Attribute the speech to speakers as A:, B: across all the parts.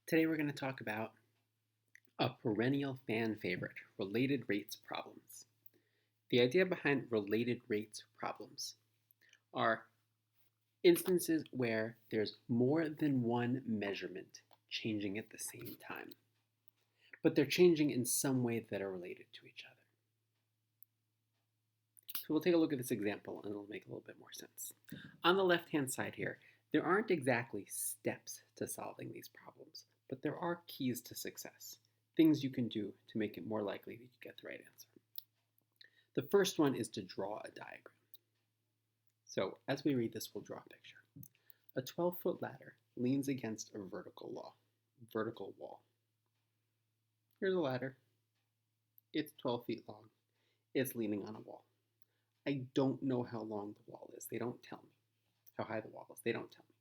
A: Today we're going to talk about a perennial fan favorite, related rates problems. The idea behind related rates problems are instances where there's more than one measurement changing at the same time, but they're changing in some way that are related to each other. So we'll take a look at this example and it'll make a little bit more sense. On the left-hand side here, there aren't exactly steps to solving these problems, but there are keys to success, things you can do to make it more likely that you get the right answer. The first one is to draw a diagram. So as we read this, we'll draw a picture. A 12-foot ladder leans against a vertical wall. Here's a ladder. It's 12 feet long. It's leaning on a wall. I don't know how long the wall is. They don't tell me. How high the wall is. They don't tell me.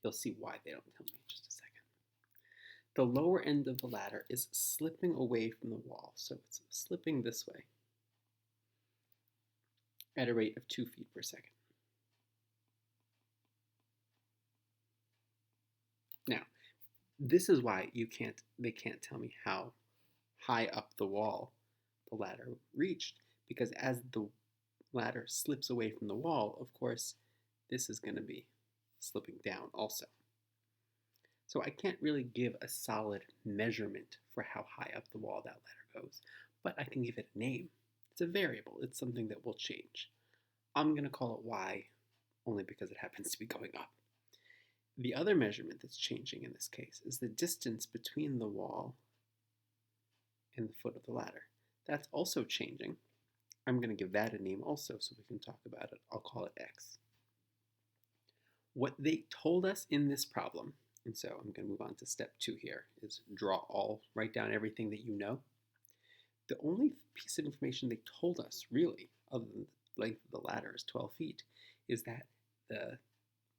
A: You'll see why they don't tell me in just a second. The lower end of the ladder is slipping away from the wall, so it's slipping this way at a rate of 2 feet per second. Now, this is why they can't tell me how high up the wall the ladder reached, because as the ladder slips away from the wall, of course, this is going to be slipping down also. So I can't really give a solid measurement for how high up the wall that ladder goes, but I can give it a name. It's a variable. It's something that will change. I'm going to call it y only because it happens to be going up. The other measurement that's changing in this case is the distance between the wall and the foot of the ladder. That's also changing. I'm going to give that a name also so we can talk about it. I'll call it x. What they told us in this problem, and so I'm going to move on to step 2 here, is write down everything that you know. The only piece of information they told us, really, other than the length of the ladder is 12 feet, is that the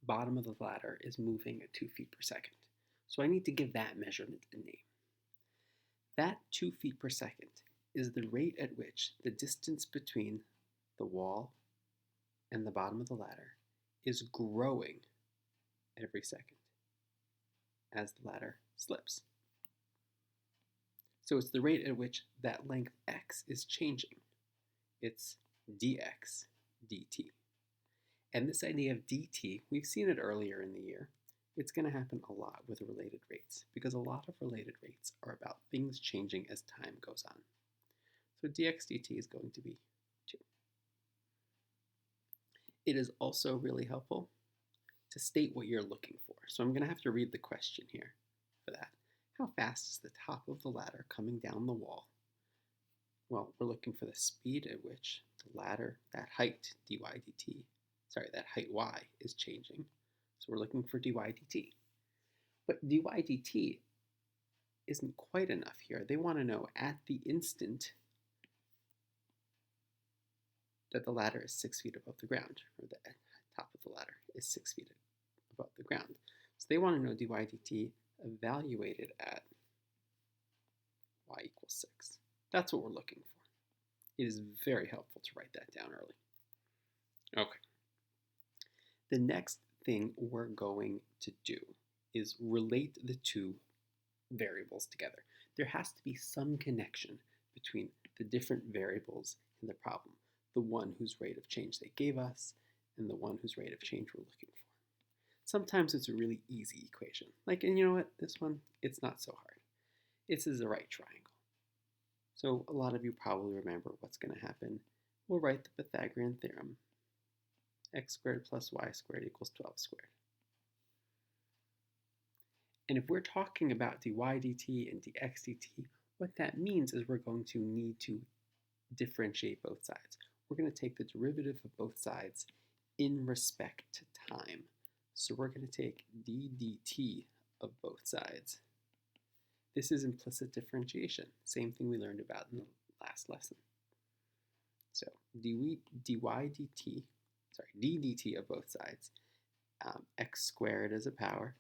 A: bottom of the ladder is moving at 2 feet per second. So I need to give that measurement a name. That 2 feet per second is the rate at which the distance between the wall and the bottom of the ladder is growing every second as the ladder slips. So it's the rate at which that length x is changing. It's dx dt. And this idea of dt, we've seen it earlier in the year. It's going to happen a lot with related rates because a lot of related rates are about things changing as time goes on. So dx dt is going to be 2. It is also really helpful to state what you're looking for. So I'm going to have to read the question here for that. How fast is the top of the ladder coming down the wall? Well, we're looking for the speed at which the ladder, that height y is changing. So we're looking for dy dt. But dy dt isn't quite enough here. They want to know at the instant that the ladder is 6 feet above the ground, or the top of the ladder is 6 feet above the ground. So they want to know dy dt evaluated at y equals 6. That's what we're looking for. It is very helpful to write that down early. Okay. The next thing we're going to do is relate the two variables together. There has to be some connection between the different variables in the problem, the one whose rate of change they gave us and the one whose rate of change we're looking for. Sometimes it's a really easy equation. And you know what? This one, it's not so hard. This is a right triangle. So a lot of you probably remember what's going to happen. We'll write the Pythagorean Theorem. X squared plus y squared equals 12 squared. And if we're talking about dy dt and dx dt, what that means is we're going to need to differentiate both sides. We're going to take the derivative of both sides in respect to time. So we're going to take d dt of both sides. This is implicit differentiation, same thing we learned about in the last lesson. So d dt of both sides, x squared as a power.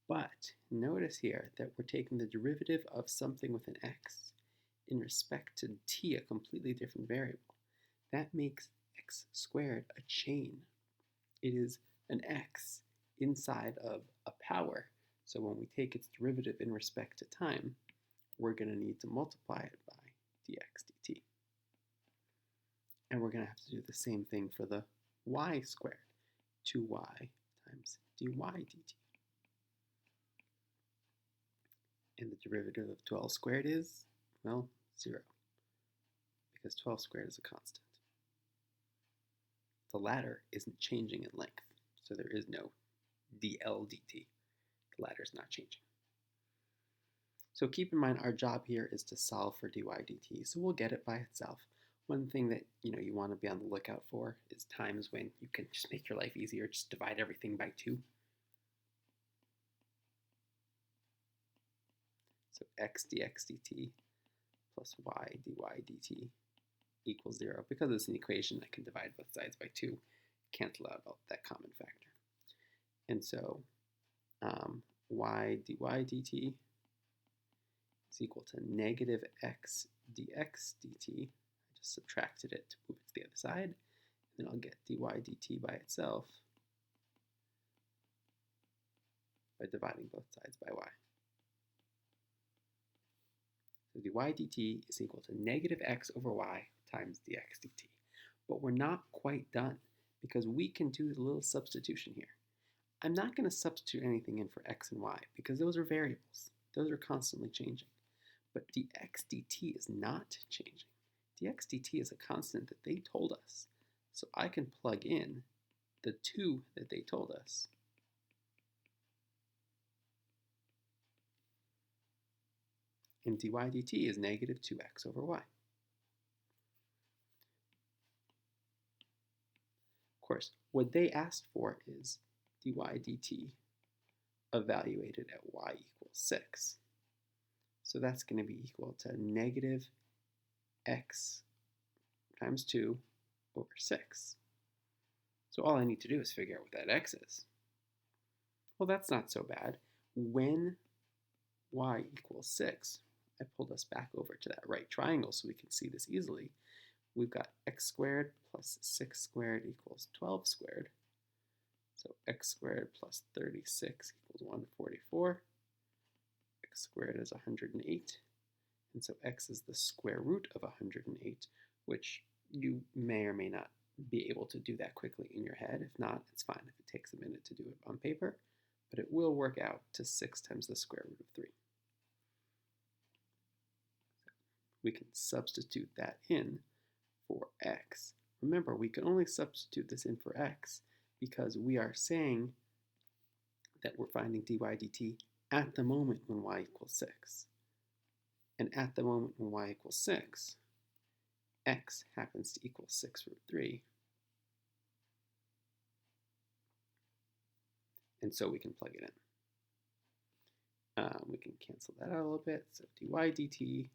A: But notice here that we're taking the derivative of something with an x in respect to t, a completely different variable. That makes x squared a chain. It is an x inside of a power So when we take its derivative in respect to time, we're going to need to multiply it by dx dt. And we're going to have to do the same thing for the y squared, 2y times dy dt. And the derivative of 12 squared is, well, 0, because 12 squared is a constant. The latter isn't changing in length, so there is no dl dt. The latter is not changing. So keep in mind our job here is to solve for dy dt, so we'll get it by itself. One thing that you want to be on the lookout for is times when you can just make your life easier, just divide everything by 2. So x dx dt plus y dy dt equals 0. Because it's an equation, I can divide both sides by 2, cancel out that common factor. And so y dy dt is equal to negative x dx dt. I just subtracted it to move it to the other side. And then I'll get dy dt by itself by dividing both sides by y. So dy dt is equal to negative x over y times dx dt. But we're not quite done, because we can do a little substitution here. I'm not going to substitute anything in for x and y, because those are variables. Those are constantly changing. But dx dt is not changing. Dx dt is a constant that they told us. So I can plug in the 2 that they told us. And dy dt is negative 2x over y. Of course, what they asked for is dy dt evaluated at y equals 6. So that's going to be equal to negative x times 2 over 6. So all I need to do is figure out what that x is. Well, that's not so bad. When y equals 6, I pulled us back over to that right triangle so we can see this easily. We've got x squared plus 6 squared equals 12 squared. So x squared plus 36 equals 144. X squared is 108. And so x is the square root of 108, which you may or may not be able to do that quickly in your head. If not, it's fine if it takes a minute to do it on paper, but it will work out to 6 times the square root of 3. We can substitute that in for x. Remember, we can only substitute this in for x because we are saying that we're finding dy dt at the moment when y equals 6. And at the moment when y equals 6, x happens to equal 6 root 3. And so we can plug it in. We can cancel that out a little bit. So dy dt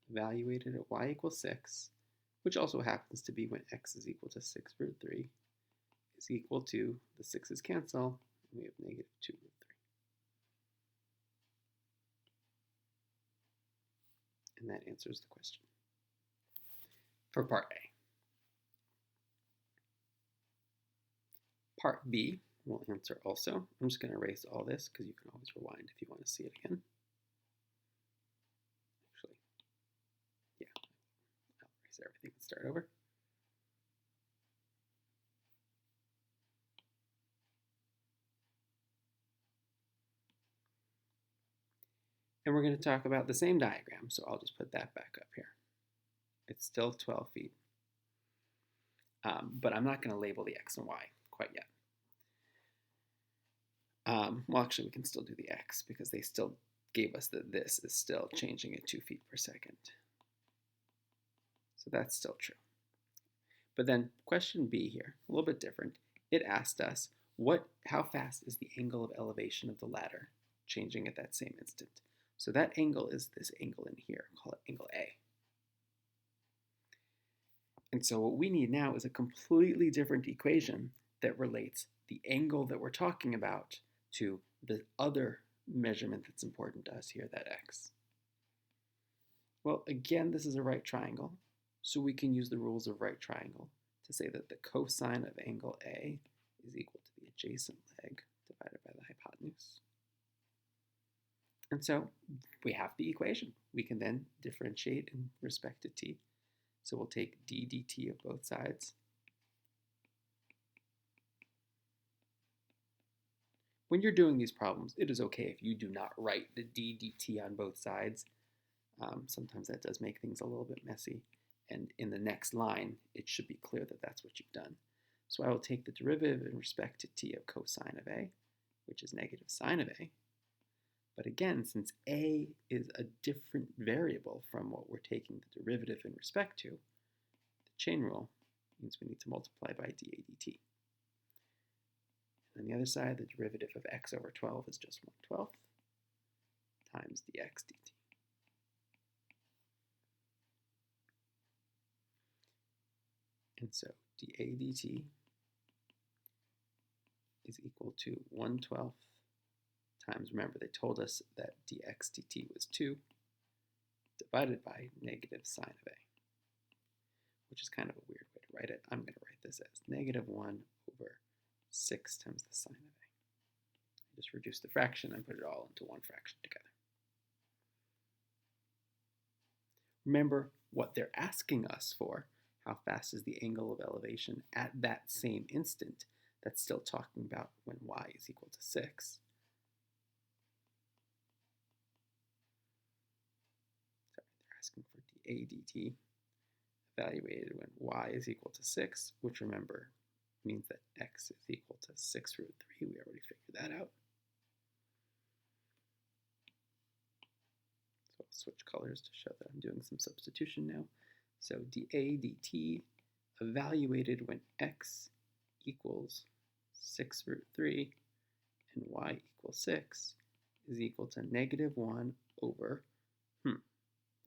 A: evaluated at y equals 6, which also happens to be when x is equal to 6 root 3, is equal to, the 6's cancel, and we have negative 2 root 3. And that answers the question for part A. Part B will answer also. I'm just going to erase all this because you can always rewind if you want to see it again. Actually, yeah, I'll erase everything and start over. And we're going to talk about the same diagram, so I'll just put that back up here. It's still 12 feet. But I'm not going to label the x and y quite yet. Well, actually, we can still do the x because they still gave us that this is still changing at 2 feet per second. So that's still true. But then question B here, a little bit different. It asked us, how fast is the angle of elevation of the ladder changing at that same instant? So that angle is this angle in here, call it angle A. And so what we need now is a completely different equation that relates the angle that we're talking about to the other measurement that's important to us here, that x. Well, again, this is a right triangle, so we can use the rules of right triangle to say that the cosine of angle A is equal to the adjacent leg divided by the hypotenuse. And so we have the equation. We can then differentiate in respect to t. So we'll take d dt of both sides. When you're doing these problems, it is okay if you do not write the d dt on both sides. Sometimes that does make things a little bit messy. And in the next line, it should be clear that that's what you've done. So I will take the derivative in respect to t of cosine of a, which is negative sine of a. But again, since a is a different variable from what we're taking the derivative in respect to, the chain rule means we need to multiply by dA dt. And on the other side, the derivative of x over 12 is just 1/12 times dx dt. And so dA dt is equal to 1/12 times, remember they told us that dx dt was 2, divided by negative sine of a, which is kind of a weird way to write it. I'm going to write this as negative 1 over 6 times the sine of a. I just reduce the fraction and put it all into one fraction together. Remember what they're asking us for. How fast is the angle of elevation at that same instant? That's still talking about when y is equal to 6. Sorry, they're asking for dA dt evaluated when y is equal to 6, which remember means that x is equal to 6 root 3. We already figured that out. So I'll switch colors to show that I'm doing some substitution now. So dA dt evaluated when x equals 6 root 3 and y equals 6 is equal to negative 1 over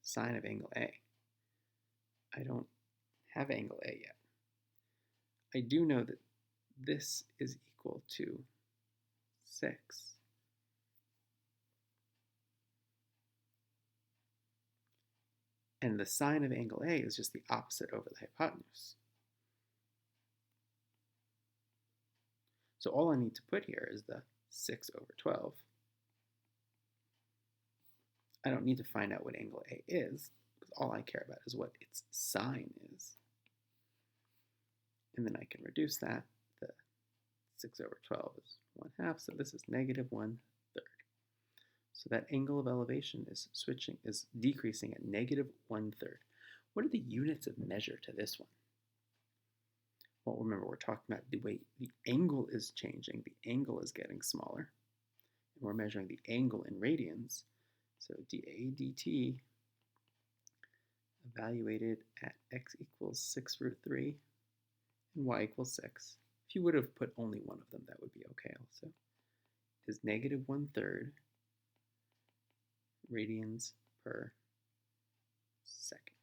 A: sine of angle A. I don't have angle A yet. I do know that this is equal to 6. And the sine of angle A is just the opposite over the hypotenuse. So all I need to put here is the 6 over 12. I don't need to find out what angle A is, because all I care about is what its sine is. And then I can reduce that. The 6 over 12 is 1/2, so this is negative 1/3. So that angle of elevation is decreasing at negative 1/3. What are the units of measure to this one? Well, remember, we're talking about the way the angle is changing. The angle is getting smaller. And we're measuring the angle in radians. So dA dt evaluated at x equals 6 root 3 and y equals 6. If you would have put only one of them, that would be okay also. Is negative 1/3 radians per second.